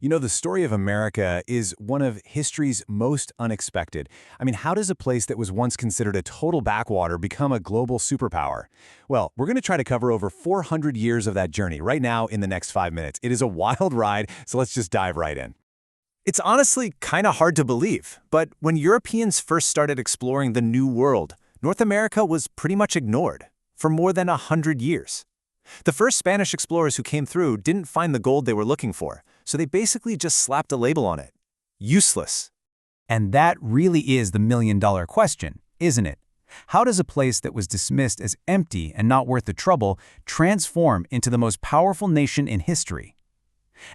You know, the story of America is one of history's most unexpected. I mean, how does a place that was once considered a total backwater become a global superpower? Well, we're going to try to cover over 400 years of that journey right now in the next 5 minutes. It is a wild ride, so let's just dive right in. It's honestly kind of hard to believe, but when Europeans first started exploring the New World, North America was pretty much ignored for more than 100 years. The first Spanish explorers who came through didn't find the gold they were looking for, so they basically just slapped a label on it. Useless. And that really is the million-dollar question, isn't it? How does a place that was dismissed as empty and not worth the trouble transform into the most powerful nation in history?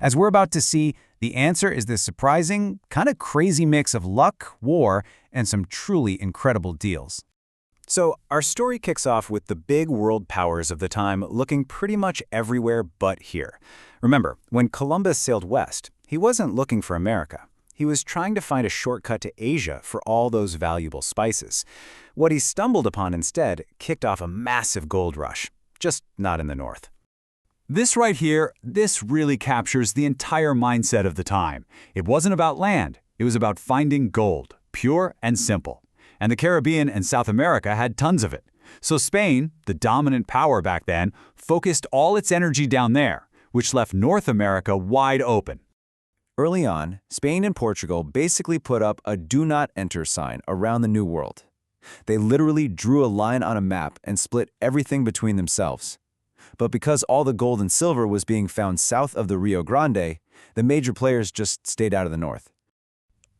As we're about to see, the answer is this surprising, kind of crazy mix of luck, war, and some truly incredible deals. So, our story kicks off with the big world powers of the time looking pretty much everywhere but here. Remember, when Columbus sailed west, he wasn't looking for America. He was trying to find a shortcut to Asia for all those valuable spices. What he stumbled upon instead kicked off a massive gold rush, just not in the north. This right here, this really captures the entire mindset of the time. It wasn't about land, it was about finding gold, pure and simple. And the Caribbean and South America had tons of it. So Spain, the dominant power back then, focused all its energy down there, which left North America wide open. Early on, Spain and Portugal basically put up a "Do Not Enter" sign around the New World. They literally drew a line on a map and split everything between themselves. But because all the gold and silver was being found south of the Rio Grande, the major players just stayed out of the north.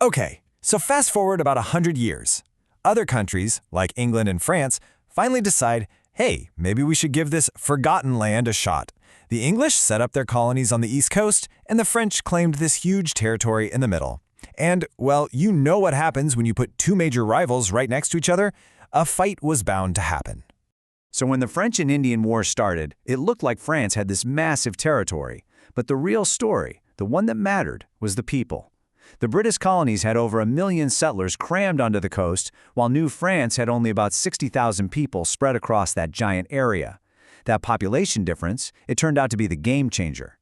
Okay, so fast forward about 100 years. Other countries, like England and France, finally decide, hey, maybe we should give this forgotten land a shot. The English set up their colonies on the East Coast, and the French claimed this huge territory in the middle. And, well, you know what happens when you put two major rivals right next to each other? A fight was bound to happen. So when the French and Indian War started, it looked like France had this massive territory. But the real story, the one that mattered, was the people. The British colonies had over 1 million settlers crammed onto the coast, while New France had only about 60,000 people spread across that giant area. That population difference, it turned out to be the game changer.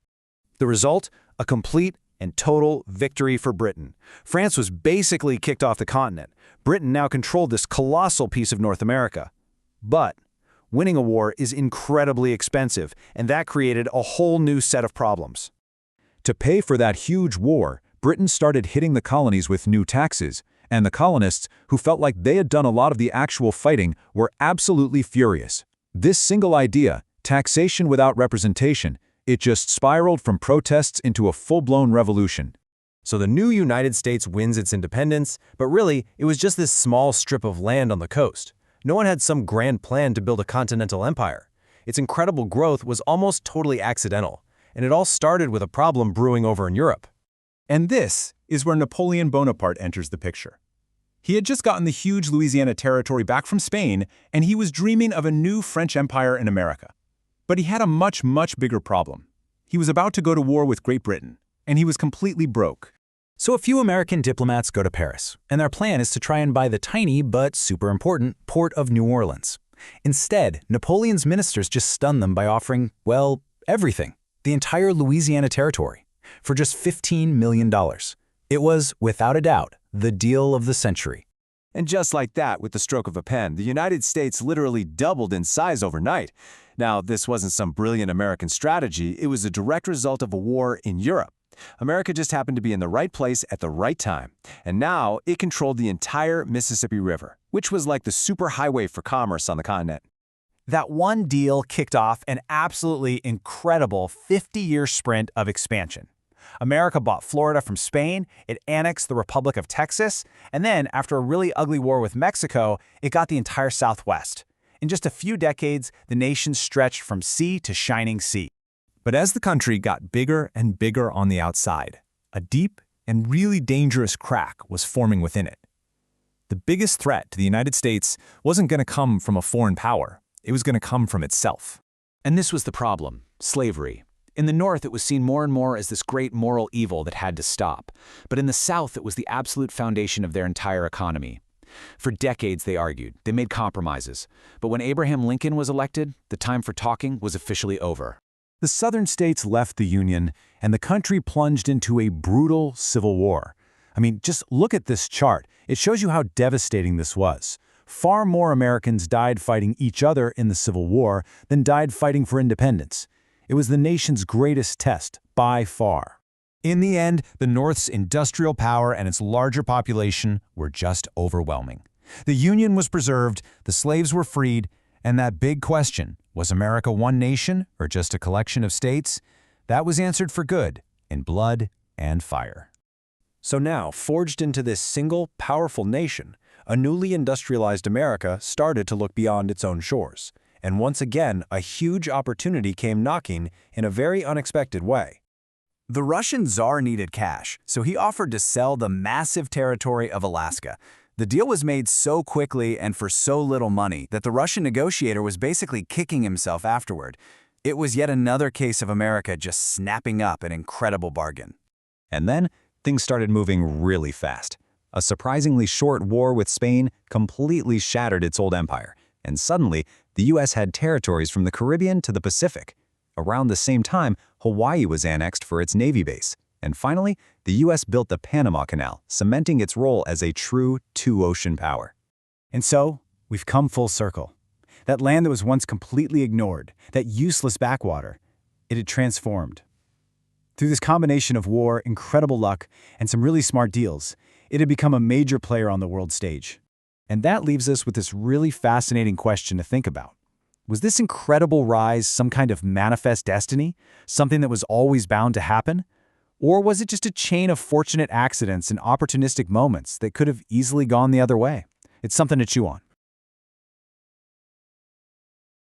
The result? A complete and total victory for Britain. France was basically kicked off the continent. Britain now controlled this colossal piece of North America. But winning a war is incredibly expensive, and that created a whole new set of problems. To pay for that huge war, Britain started hitting the colonies with new taxes, and the colonists, who felt like they had done a lot of the actual fighting, were absolutely furious. This single idea, taxation without representation, it just spiraled from protests into a full-blown revolution. So the new United States wins its independence, but really, it was just this small strip of land on the coast. No one had some grand plan to build a continental empire. Its incredible growth was almost totally accidental, and it all started with a problem brewing over in Europe. And this is where Napoleon Bonaparte enters the picture. He had just gotten the huge Louisiana territory back from Spain, and he was dreaming of a new French empire in America. But he had a much, much bigger problem. He was about to go to war with Great Britain, and he was completely broke. So a few American diplomats go to Paris, and their plan is to try and buy the tiny but super important port of New Orleans. Instead, Napoleon's ministers just stun them by offering, well, everything, the entire Louisiana territory, for just $15 million. It was, without a doubt, the deal of the century. And just like that, with the stroke of a pen, the United States literally doubled in size overnight. Now, this wasn't some brilliant American strategy, it was a direct result of a war in Europe. America just happened to be in the right place at the right time. And now, it controlled the entire Mississippi River, which was like the superhighway for commerce on the continent. That one deal kicked off an absolutely incredible 50-year sprint of expansion. America bought Florida from Spain, it annexed the Republic of Texas, and then, after a really ugly war with Mexico, it got the entire Southwest. In just a few decades, the nation stretched from sea to shining sea. But as the country got bigger and bigger on the outside, a deep and really dangerous crack was forming within it. The biggest threat to the United States wasn't going to come from a foreign power. It was going to come from itself. And this was the problem: slavery. In the North, it was seen more and more as this great moral evil that had to stop. But in the South, it was the absolute foundation of their entire economy. For decades, they argued. They made compromises. But when Abraham Lincoln was elected, the time for talking was officially over. The southern states left the Union, and the country plunged into a brutal civil war. I mean, just look at this chart. It shows you how devastating this was. Far more Americans died fighting each other in the Civil War than died fighting for independence. It was the nation's greatest test, by far. In the end, the North's industrial power and its larger population were just overwhelming. The Union was preserved, the slaves were freed, and that big question, was America one nation or just a collection of states? That was answered for good, in blood and fire. So now, forged into this single, powerful nation, a newly industrialized America started to look beyond its own shores. And once again, a huge opportunity came knocking in a very unexpected way. The Russian Tsar needed cash, so he offered to sell the massive territory of Alaska. The deal was made so quickly and for so little money that the Russian negotiator was basically kicking himself afterward. It was yet another case of America just snapping up an incredible bargain. And then, things started moving really fast. A surprisingly short war with Spain completely shattered its old empire, and suddenly, the U.S. had territories from the Caribbean to the Pacific. Around the same time, Hawaii was annexed for its Navy base. And finally, the U.S. built the Panama Canal, cementing its role as a true two-ocean power. And so, we've come full circle. That land that was once completely ignored, that useless backwater, it had transformed. Through this combination of war, incredible luck, and some really smart deals, it had become a major player on the world stage. And that leaves us with this really fascinating question to think about. Was this incredible rise some kind of manifest destiny, something that was always bound to happen? Or was it just a chain of fortunate accidents and opportunistic moments that could have easily gone the other way? It's something to chew on.